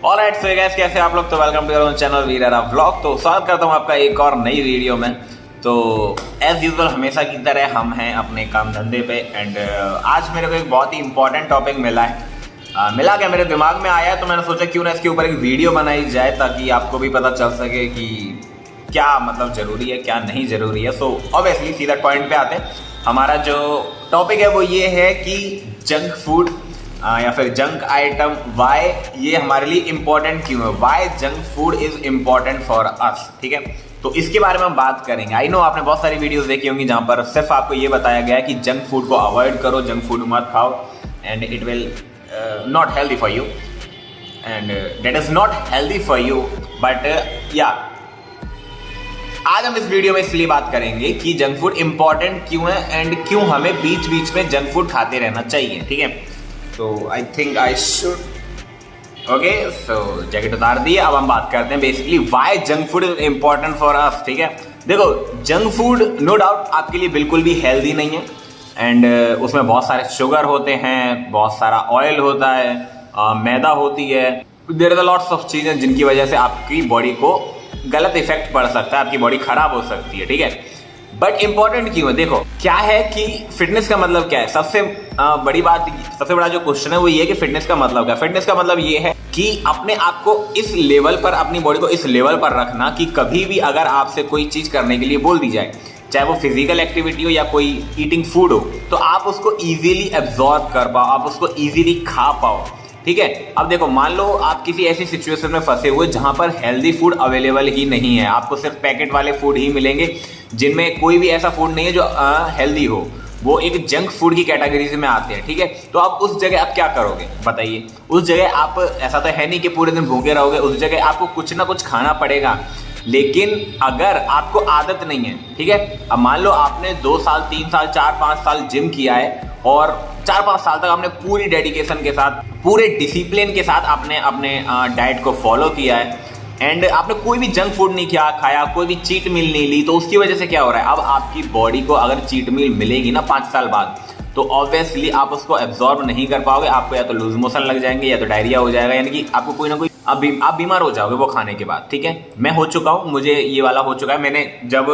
Alright so guys, कैसे आप लोग? तो welcome to your channel Veera vlog. तो स्वागत करता हूँ आपका एक और नई वीडियो में। तो एज यूजुअल हमेशा की तरह हम हैं अपने काम धंधे पे एंड आज मेरे को एक बहुत ही इंपॉर्टेंट टॉपिक मिला है। मिला क्या, मेरे दिमाग में आया, तो मैंने सोचा क्यों ना इसके ऊपर एक वीडियो बनाई जाए ताकि आपको भी पता चल सके कि क्या मतलब ज़रूरी है क्या नहीं ज़रूरी है। सो ऑब्वियसली सीधा पॉइंट पे आते हैं। हमारा जो टॉपिक है वो ये है कि जंक फूड या फिर जंक आइटम, वाई ये हमारे लिए इम्पोर्टेंट क्यों है, why junk food is important for us. ठीक है, तो इसके बारे में हम बात करेंगे। आई नो आपने बहुत सारी वीडियोस देखी होंगी जहाँ पर सिर्फ आपको ये बताया गया है कि जंक फूड को अवॉइड करो, जंक फूड मत खाओ and it will not healthy for you and that is not healthy for you. But या आज हम इस वीडियो में इसलिए बात करेंगे कि जंक फूड इंपॉर्टेंट क्यों है एंड क्यों हमें बीच बीच में जंक फूड खाते रहना चाहिए। ठीक है, तो I think I should okay. So jacket उतार दिए, अब हम बात करते हैं basically why junk food is important for us. ठीक है, देखो जंक फूड नो डाउट आपके लिए बिल्कुल भी हेल्दी नहीं है एंड उसमें बहुत सारे शुगर होते हैं, बहुत सारा ऑयल होता है, मैदा होती है, देयर आर लॉट्स ऑफ चीज़ें जिनकी वजह से आपकी बॉडी को गलत इफेक्ट पड़ सकता है, आपकी बॉडी खराब हो सकती है। ठीक है, बट इंपॉर्टेंट क्यों है? देखो क्या है कि फिटनेस का मतलब क्या है। सबसे बड़ी बात, सबसे बड़ा जो क्वेश्चन है वो ये है कि फिटनेस का मतलब क्या है। फिटनेस का मतलब ये है कि अपने आप को इस लेवल पर, अपनी बॉडी को इस लेवल पर रखना कि कभी भी अगर आपसे कोई चीज करने के लिए बोल दी जाए, चाहे वो फिजिकल एक्टिविटी हो या कोई ईटिंग फूड हो, तो आप उसको इजीली एब्जॉर्ब कर पाओ, आप उसको इजीली खा पाओ। ठीक है, अब देखो मान लो आप किसी ऐसी सिचुएशन में फंसे हुए जहां पर हेल्दी फूड अवेलेबल ही नहीं है, आपको सिर्फ पैकेट वाले फूड ही मिलेंगे जिनमें कोई भी ऐसा फूड नहीं है जो हेल्दी हो, वो एक जंक फूड की कैटेगरी में आते हैं। ठीक है, तो आप उस जगह आप क्या करोगे बताइए? उस जगह आप, ऐसा तो है नहीं कि पूरे दिन भूखे रहोगे, उस जगह आपको कुछ ना कुछ खाना पड़ेगा। लेकिन अगर आपको आदत नहीं है, ठीक है, अब मान लो आपने 2 साल 3 साल 4-5 साल जिम किया है और 4-5 साल तक आपने पूरी डेडिकेशन के साथ, पूरे डिसिप्लिन के साथ आपने अपने डाइट को फॉलो किया है एंड आपने कोई भी जंक फूड नहीं खाया, कोई भी चीट मील नहीं ली, तो उसकी वजह से क्या हो रहा है, अब आपकी बॉडी को अगर चीट मील मिलेगी ना 5 साल बाद, तो ऑब्वियसली आप उसको एब्जॉर्ब नहीं कर पाओगे। आपको या तो लूज मोशन लग जाएंगे या तो डायरिया हो जाएगा, यानी कि आपको कोई ना कोई आप बीमार हो जाओगे वो खाने के बाद। ठीक है, मैं हो चुका हूँ, मुझे ये वाला हो चुका है। मैंने जब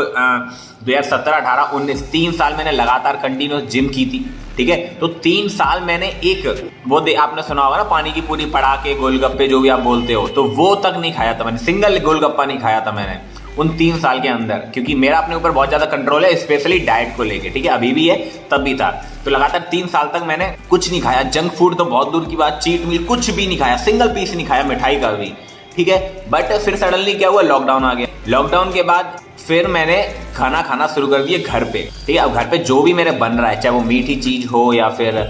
2017, 18, 19 3 साल मैंने लगातार कंटिन्यूस जिम की थी। ठीक है, तो 3 साल मैंने एक वो आपने सुना होगा ना, पानी की पूरी पड़ा के गोलगप्पे जो भी आप बोलते हो, तो वो तक नहीं खाया था मैंने, सिंगल गोलगप्पा नहीं खाया था मैंने उन 3 साल के अंदर, क्योंकि मेरा अपने ऊपर बहुत ज्यादा कंट्रोल है, स्पेशली डाइट को लेके। ठीक है, अभी भी है, तब भी था। तो लगातार 3 साल तक मैंने कुछ नहीं खाया, जंक फूड तो बहुत दूर की बात, चीट मील कुछ भी नहीं खाया, सिंगल पीस नहीं खाया मिठाई का भी। ठीक है, बट फिर सडनली क्या हुआ, लॉकडाउन आ गया। लॉकडाउन के बाद फिर मैंने खाना खाना शुरू कर दिया घर पे। ठीक है, अब घर पे जो भी मेरे बन रहा है, चाहे वो मीठी चीज हो या फिर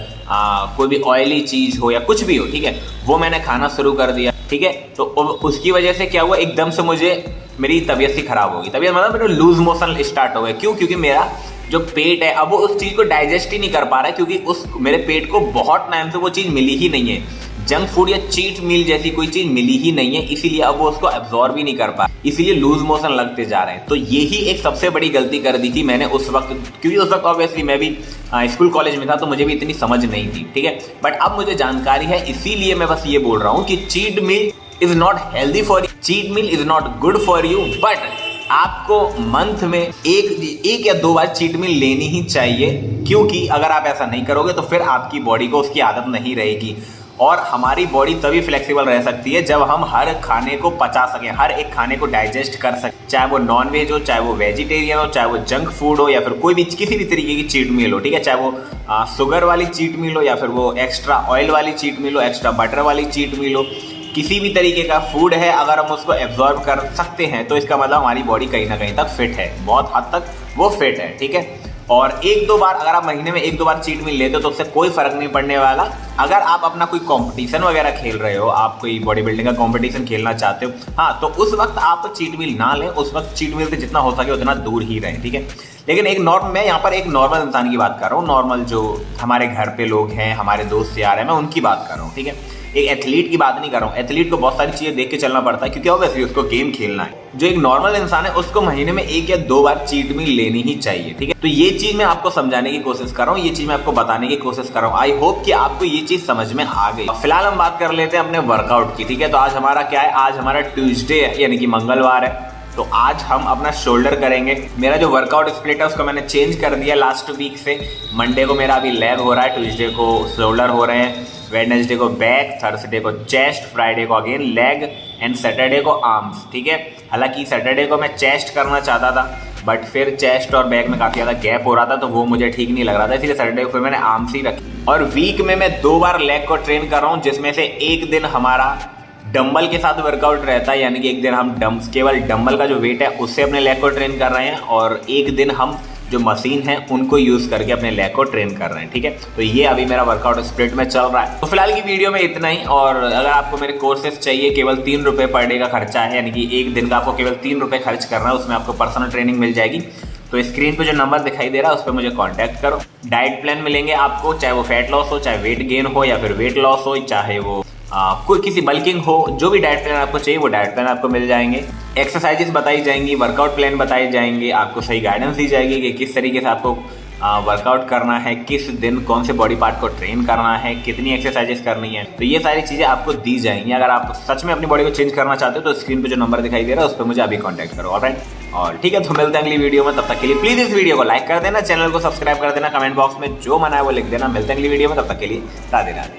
कोई भी ऑयली चीज हो या कुछ भी हो, ठीक है, वो मैंने खाना शुरू कर दिया। ठीक है, तो उसकी वजह से क्या हुआ, एकदम से मुझे मेरी तबीयत सी खराब होगी। तबीयत मतलब मेरे लूज मोशन स्टार्ट हो गए। क्यों? क्योंकि मेरा जो पेट है अब वो उस चीज को डाइजेस्ट ही नहीं कर पा रहा है, क्योंकि उस मेरे पेट को बहुत टाइम से वो चीज मिली ही नहीं है, जंक फूड या चीट मील जैसी कोई चीज मिली ही नहीं है, इसीलिए अब वो उसको एब्जॉर्ब ही नहीं कर पा, इसीलिए लूज मोशन लगते जा रहे हैं। तो यही एक सबसे बड़ी गलती कर दी थी मैंने उस वक्त, क्योंकि उस वक्त ऑब्वियसली मैं भी स्कूल कॉलेज में था, तो मुझे भी इतनी समझ नहीं थी। ठीक है, बट अब मुझे जानकारी है, इसीलिए मैं बस ये बोल रहा हूँ कि cheat meal is not healthy for you, cheat meal is not good for you, but आपको मंथ में एक या 2 बार चीट मील लेनी ही चाहिए, क्योंकि अगर आप ऐसा नहीं करोगे तो फिर आपकी बॉडी को उसकी आदत नहीं रहेगी। और हमारी बॉडी तभी फ्लेक्सिबल रह सकती है जब हम हर खाने को पचा सकें, हर एक खाने को डाइजेस्ट कर सकें, चाहे वो नॉन वेज हो, चाहे वो वेजिटेरियन हो, चाहे वो जंक फूड हो या फिर कोई भी किसी भी तरीके की चीट मील हो। ठीक है, चाहे वो शुगर वाली चीट मील हो या फिर वो एक्स्ट्रा ऑयल वाली चीट मील हो, एक्स्ट्रा बटर वाली चीट मील हो, किसी भी तरीके का फूड है, अगर हम उसको एब्जॉर्ब कर सकते हैं तो इसका मतलब हमारी बॉडी कहीं ना कहीं तक फिट है, बहुत हद तक वो फिट है। ठीक है, और 1-2 बार अगर आप महीने में 1-2 बार चीट मील लेते हो तो उससे कोई फर्क नहीं पड़ने वाला। अगर आप अपना कोई कंपटीशन वगैरह खेल रहे हो, आप कोई बॉडी बिल्डिंग का कंपटीशन खेलना चाहते हो, हाँ, तो उस वक्त आप चीट मील ना लें, उस वक्त चीट मील से जितना हो सके उतना दूर ही रहें। ठीक है, लेकिन मैं यहाँ पर एक नॉर्मल इंसान की बात कर रहा हूँ, नॉर्मल जो हमारे घर पे लोग हैं, हमारे दोस्त यार हैं, मैं उनकी बात कर रहा हूँ, ठीक है। एक एथलीट की बात नहीं कर रहा हूँ। एथलीट को बहुत सारी चीजें देख के चलना पड़ता है, क्योंकि ऑब्वियसली उसको गेम खेलना है। जो एक नॉर्मल इंसान है उसको महीने में 1 या 2 बार चीट मील लेनी ही चाहिए, ठीक है। तो ये चीज मैं आपको समझाने की कोशिश कर रहा हूँ, ये चीज मैं आपको बताने की कोशिश कर रहा हूँ। आई होप कि आपको ये चीज समझ में आ गई। फिलहाल हम बात कर लेते हैं अपने वर्कआउट की, ठीक है। तो आज हमारा क्या है, आज हमारा ट्यूसडे है, यानी कि मंगलवार है। तो आज हम अपना शोल्डर करेंगे। मेरा जो वर्कआउट स्प्लिट है उसको मैंने चेंज कर दिया लास्ट वीक से। मंडे को मेरा अभी लेग हो रहा है, ट्यूसडे को शोल्डर हो रहे हैं, वेडनेसडे को बैक, थर्सडे को चेस्ट, फ्राइडे को अगेन लेग एंड सैटरडे को आर्म्स, ठीक है। हालांकि सैटरडे को मैं चेस्ट करना चाहता था, बट फिर चेस्ट और बैक में काफ़ी ज़्यादा गैप हो रहा था, तो वो मुझे ठीक नहीं लग रहा था, इसलिए सैटरडे को फिर मैंने आर्म्स ही रखी। और वीक में मैं 2 बार लेग को ट्रेन कर रहा हूँ, जिसमें से एक दिन हमारा डंबल के साथ वर्कआउट रहता है, यानी कि एक दिन हम केवल डंबल का जो वेट है उससे अपने लेग को ट्रेन कर रहे हैं, और एक दिन हम जो मशीन है उनको यूज करके अपने लेग को ट्रेन कर रहे हैं, ठीक है। तो ये अभी मेरा वर्कआउट स्प्लिट में चल रहा है। तो फिलहाल की वीडियो में इतना ही। और अगर आपको मेरे कोर्सेज चाहिए, केवल 3 रुपये पर डे का खर्चा है, यानी कि एक दिन का आपको केवल 3 रुपये खर्च करना है, उसमें आपको पर्सनल ट्रेनिंग मिल जाएगी। तो स्क्रीन पे जो नंबर दिखाई दे रहा है उस पर मुझे कांटेक्ट करो। डाइट प्लान मिलेंगे आपको, चाहे वो फैट लॉस हो, चाहे वेट गेन हो, या फिर वेट लॉस हो, चाहे वो कोई किसी बल्किंग हो, जो भी डाइट प्लान आपको चाहिए वो डाइट प्लान आपको मिल जाएंगे। एक्सरसाइजेस बताई जाएंगी, वर्कआउट प्लान बताए जाएंगे, आपको सही गाइडेंस दी जाएगी कि किस तरीके से आपको वर्कआउट करना है, किस दिन कौन से बॉडी पार्ट को ट्रेन करना है, कितनी एक्सरसाइजेस करनी है। तो ये सारी चीज़ें आपको दी जाएंगी। अगर आप सच में अपनी बॉडी को चेंज करना चाहते हो तो स्क्रीन पे जो नंबर दिखाई दे रहा है उस पर मुझे अभी कॉन्टैक्ट करो, ऑलराइट। और ठीक है, तो मिलते हैं अगली वीडियो में। तब तक के लिए प्लीज़ इस वीडियो को लाइक कर देना, चैनल को सब्सक्राइब कर देना, कमेंट बॉक्स में जो मना है वो लिख देना। मिलते हैं अगली वीडियो में, तब तक के लिए राधे राधे।